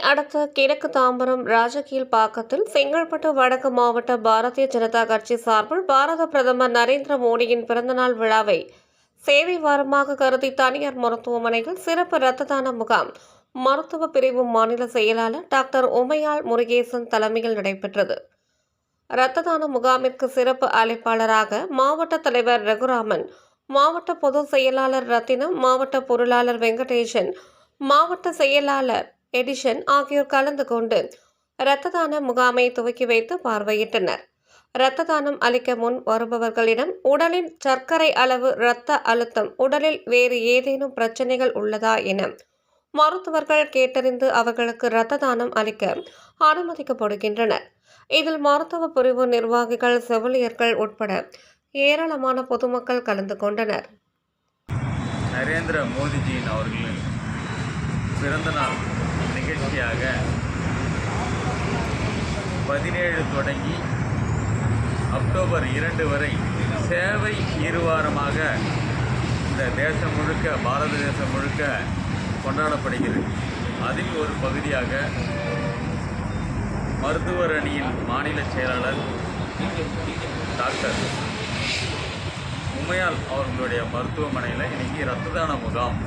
அடுத்த கிழக்கு தாம்பரம் ராஜகீழ்பாக்கத்தில் செங்கல்பட்டு வடக்கு மாவட்ட பாரதிய ஜனதா கட்சி சார்பில் பாரத பிரதமர் நரேந்திர மோடியின் பிறந்தநாள் விழாவை சேவை வாரமாக கருதி தனியார் மருத்துவமனையில் சிறப்பு இரத்த தான முகாம் மருத்துவ பிரிவு மாநில செயலாளர் டாக்டர் உமையாள் முருகேசன் தலைமையில் நடைபெற்றது. இரத்த தான முகாமிற்கு சிறப்பு அழைப்பாளராக மாவட்ட தலைவர் ரகுராமன், மாவட்ட பொதுச் செயலாளர் ரத்தினம், மாவட்ட பொருளாளர் வெங்கடேசன், மாவட்ட செயலாளர் எடிஷன் ஆகியோர் கலந்து கொண்டு இரத்த தான முகாமை துவக்கி வைத்து பார்வையிட்டனர். இரத்த தானம் அளிக்க முன் வருபவர்களிடம் உடலின் சர்க்கரை அளவு, இரத்த அழுத்தம், உடலில் வேறு ஏதேனும் பிரச்சனைகள் உள்ளதா என மருத்துவர்கள் கேட்டறிந்து அவர்களுக்கு இரத்த தானம் அளிக்க அனுமதிக்கப்படுகின்றனர். இதில் மருத்துவ பிரிவு நிர்வாகிகள், செவிலியர்கள் உட்பட ஏராளமான பொதுமக்கள் கலந்து கொண்டனர். நரேந்திர மோடிஜியின் அவர்களின் பிறந்தநாள் நிகழ்ச்சியாக 17 தொடங்கி அக்டோபர் 2 வரை சேவை இருவாரமாக இந்த தேசம் முழுக்க, பாரத தேசம் முழுக்க கொண்டாடப்படுகிறது. அதில் ஒரு பகுதியாக மருத்துவர் அணியின் மாநில செயலாளர் டாக்டர் உமையாள் அவர்களுடைய மருத்துவமனையில் இன்றைக்கி இரத்த தான முகாம்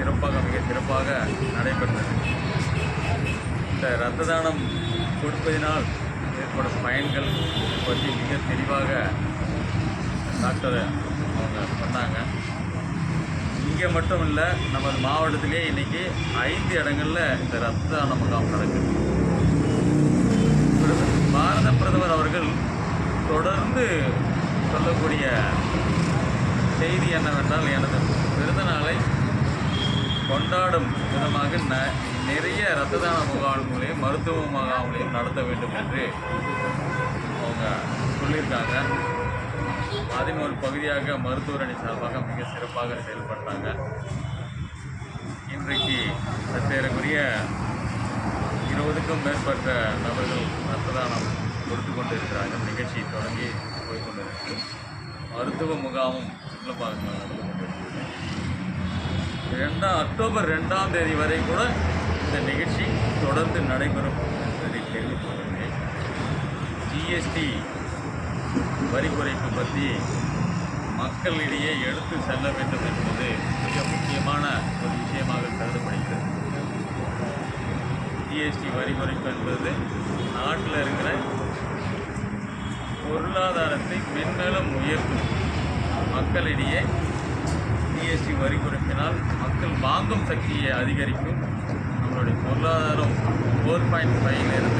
மிக சிறப்பாக நடைபெற்றது. இந்த இரத்த தானம் கொடுப்பதினால் ஏற்படும் பயன்கள் பற்றி மிக தெளிவாக டாக்டர் அவங்க பண்ணாங்க. இங்கே மட்டும் இல்லை, நமது மாவட்டத்திலே இன்றைக்கி 5 இடங்களில் இந்த இரத்த தான முகாம் நடக்குது. பாரத பிரதமர் அவர்கள் தொடர்ந்து சொல்லக்கூடிய செய்தி என்னவென்றால், எனது பிறந்தநாளை கொண்டாடும் விதமாக நிறைய இரத்த தான முகாம்களையும் மருத்துவ முகாம்களையும் நடத்த வேண்டும் என்று அவங்க சொல்லியிருக்காங்க. அதன் ஒரு பகுதியாக மருத்துவர் அணி சார்பாக மிக சிறப்பாக செயல்பட்டாங்க. இன்றைக்கு சற்றேறக்குரிய 20க்கும் மேற்பட்ட நபர்கள் இரத்த தானம் கொடுத்து கொண்டு இருக்கிறார்கள். நிகழ்ச்சி தொடங்கி போய்கொண்டிருக்கு. மருத்துவ முகாமும் சிறப்பாக நடந்து கொண்டிருக்கிறது. அக்டோபர் 2ஆம் தேதி வரை கூட இந்த நிகழ்ச்சி தொடர்ந்து நடைபெறும் என்பதை தெரிவித்துள்ளேன். ஜிஎஸ்டி வரி குறைப்பு பற்றி மக்களிடையே எடுத்து செல்ல வேண்டும் என்பது மிக முக்கியமான ஒரு விஷயமாக கருதப்படுகிறது. ஜிஎஸ்டி வரி குறைப்பு என்பது நாட்டில் இருக்கிற பொருளாதாரத்தை மென்மேலும் உயர்த்தும். மக்களிடையே ஜிஎஸ்டி வரி குறைப்பினால் மக்கள் வாங்கும் சக்தியை அதிகரிக்கும். நம்மளுடைய பொருளாதாரம் 4.5 $6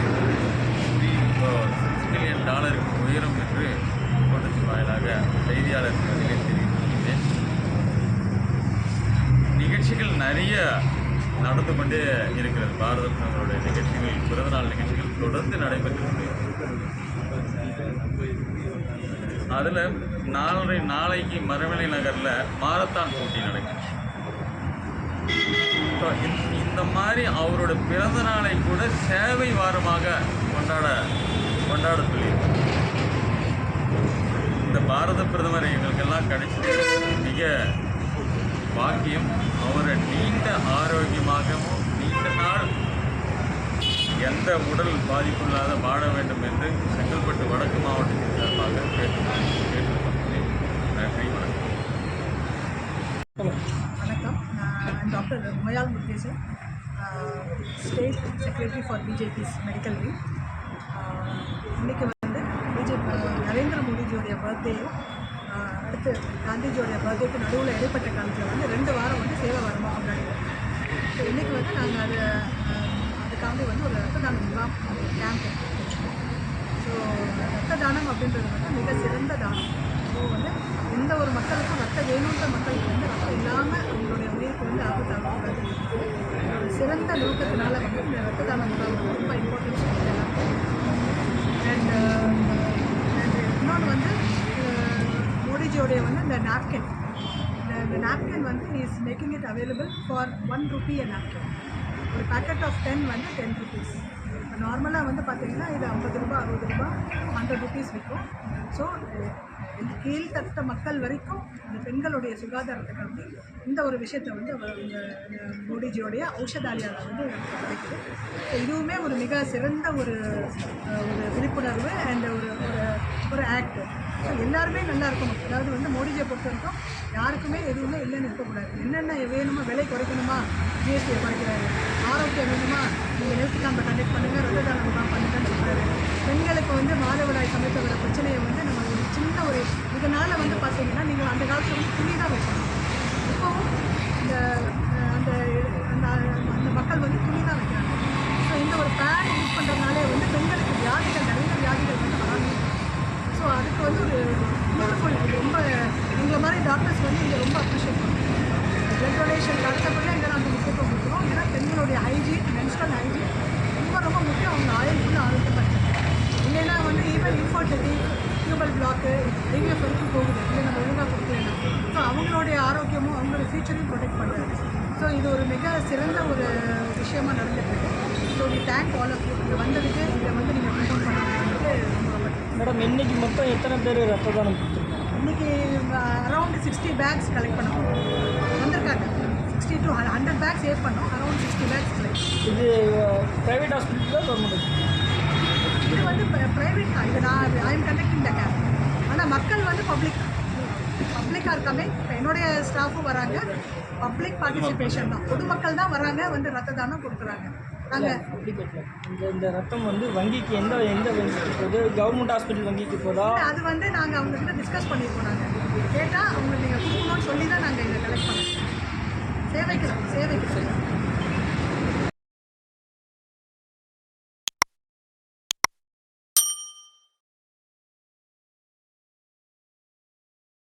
பில்லியன் உயரும் என்று கூட்டத்தின் வாயிலாக செய்தியாளர் பதிலே தெரிவித்துள்ளேன். நிகழ்ச்சிகள் நிறைய நடந்து கொண்டே இருக்கிறது. பாரத பிரதமருடைய நிகழ்ச்சிகள், பிறந்தநாள் நிகழ்ச்சிகள் தொடர்ந்து நடைபெற்று அதில் நாளைக்கு மரவள்ளி நகரில் மாரத்தான் போட்டி நடக்குது. இந்த மாதிரி அவரோட பிறந்த நாளை கூட சேவை வாரமாக கொண்டாட சொல்லியிருக்கோம். இந்த பாரத பிரதமர் எங்களுக்கெல்லாம் கிடைச்சது மிக பாக்கியம். அவரை நீண்ட ஆரோக்கியமாகவும் நீண்ட நாள் எந்த உடல் பாதிப்புள்ளாத வாழ வேண்டும் என்று செங்கல்பட்டு வடக்கு மாவட்டத்தின் சார்பாக கேட்டுக்கொண்டேன். நன்றி, வணக்கம். வணக்கம். நான் doctor Umaiyal Murugesan, state secretary for BJP's medical wing. இன்றைக்கி வந்து நரேந்திர மோடிஜியோடைய பர்த்டேயும் அடுத்து காந்திஜியோடைய பர்த்டேக்கு நடுவில் இடைப்பட்ட காலத்தில் வந்து 2 வாரம் வந்து சேவை வாரமாக கொண்டாடிடுவோம். ஸோ இன்றைக்கி வந்து நாங்கள் அதுக்காக வந்து ஒரு ரத்த தான முகாம் கேம்ப் வச்சுருக்கோம். ஸோ ரத்த தானம் அப்படின்றது வந்து மிக சிறந்த தானம். ஸோ வந்து எந்த ஒரு மக்களுக்கும் ரத்தம் வேணுன்ற மக்களுக்கு வந்து ரத்தம் இல்லாமல் அவங்களுடைய உயிருக்கு வந்து ஆபத்தாகக்கூடாது. ஒரு சிறந்த நோக்கத்தினால வந்து இந்த ரத்த தான முகாம் ரொம்ப இம்பார்ட்டன்ஸ் கொடுக்கலாம். அண்ட் இன்னொன்று வந்து மோடிஜியோடைய வந்து இந்த நாப்கின், இந்த நாப்கின் வந்து is making it available for ₹1 a napkin. ஒரு பேக்கெட் ஆஃப் 10 வந்து ₹10. நார்மலாக வந்து பார்த்தீங்கன்னா இது 50 ரூபா 60 ரூபா 100 ருபீஸ் விற்கும். ஸோ கீழ்த்தட்ட மக்கள் வரைக்கும் இந்த பெண்களுடைய சுகாதாரத்தை கருதி இந்த ஒரு விஷயத்தை வந்து மோடிஜியோடைய ஔஷதாலயாவில் வந்து கிடைக்குது. ஸோ இதுவுமே ஒரு மிக சிறந்த ஒரு விழிப்புணர்வு அண்ட் ஒரு ஆக்ட். ஸோ எல்லாருமே நல்லா இருக்கணும். அதாவது வந்து மோடிஜியை பொறுத்த வரைக்கும் யாருக்குமே எதுவுமே இல்லைன்னு இருக்கக்கூடாது. என்னென்ன வேணுமோ, விலை குறைக்கணுமா ஜிஎஸ்டியை குறைக்கிறாரு, ஆரோக்கியம் வேணுமா நீங்கள் ஹெல்த் கேம்பை கண்டக்ட் பண்ணுங்கள், ரத்த தான முகாம் பண்ணுங்கன்னு சொல்கிறாரு. பெண்களுக்கு வந்து மாதவிடாய் சமயத்தில் வர பிரச்சனையை வந்து நம்ம ஒரு சின்ன ஒரு இதனால் வந்து பார்த்தீங்கன்னா நீங்கள் அந்த காலத்தில் வந்து துணி தான் வைக்கணும். இப்போவும் இந்த அந்த அந்த மக்கள் வந்து துணி தான் வைக்கிறாங்க. ஸோ இந்த ஒரு பேட் யூஸ் பண்ணுறதுனாலே வந்து பெண்களுக்கு நிறைய வியாதிகள் வந்து வராங்க. ஸோ அதுக்கு வந்து ஒரு பியூட்டிஃபுல் ரொம்ப எங்களை மாதிரி டாக்டர்ஸ் வந்து இங்கே ரொம்ப அப்ரிஷியேட் பண்ணுறோம். பிளட் டொனேஷன் அடுத்தபடியாக இங்கே நாங்கள் முக்கியத்துவம் கொடுக்குறோம். ஏன்னா பெண்களுடைய ஹைஜீன், மென்ஸ்ட்ரல் ஹைஜீன் ரொம்ப முக்கியம். அவங்க ஆயுள்குள்ள ஆரோக்கியமாக இருக்குது. இல்லைன்னா வந்து even infertility, tubal block IVF வரைக்கும் போகுது இல்லை நம்ம ஒழுங்காக கொடுக்கலன்னா. ஸோ அவங்களுடைய ஆரோக்கியமும் அவங்களோட ஃபியூச்சரையும் ப்ரொடெக்ட் பண்ணுறது. ஸோ இது ஒரு மிக சிறந்த ஒரு விஷயமாக நடந்துகிட்டு. So we thank all of you. இங்கே வந்ததுக்கு இதை வந்து நீங்கள் ப்ரிஃபர் பண்ணுறது ரொம்ப மேடம். இன்றைக்கி மொத்தம் எத்தனை பேர் ரத்த தானம் கொடுத்துருக்காங்க? இன்றைக்கி அரௌண்ட் 60 பேக்ஸ் கலெக்ட் பண்ணோம். வந்திருக்காங்க 60 to 100 பேக்ஸ் ஏட் பண்ணோம். Around 60 bags collect. இது ப்ரைவேட் ஹாஸ்பிட்டல் கவர்மெண்ட்? இது வந்து ப்ரைவேட் தான். இது நான் I am conducting the camp. ஆனால் மக்கள் வந்து பப்ளிக்காக இருக்காமே. இப்போ என்னுடைய ஸ்டாஃபும் வராங்க. பப்ளிக் பார்ட்டிசிபேஷன் தான். பொதுமக்கள் தான் வராங்க, வந்து ரத்த தானம் கொடுக்குறாங்க. நாங்கள் அப்படி கேட்கலாம். இந்த ரத்தம் வந்து வங்கிக்கு எந்த வங்கிக்கு போகுது? கவர்மெண்ட் ஹாஸ்பிட்டல் வங்கிக்கு போதா? அது வந்து நாங்கள் அவங்கக்கிட்ட டிஸ்கஸ் பண்ணியிருக்கோம். நாங்கள் கேட்டால் அவங்க நீங்கள் கொடுக்கணும்னு சொல்லி தான் நாங்கள் இதை கலெக்ட் பண்ணோம். சேவைக்கு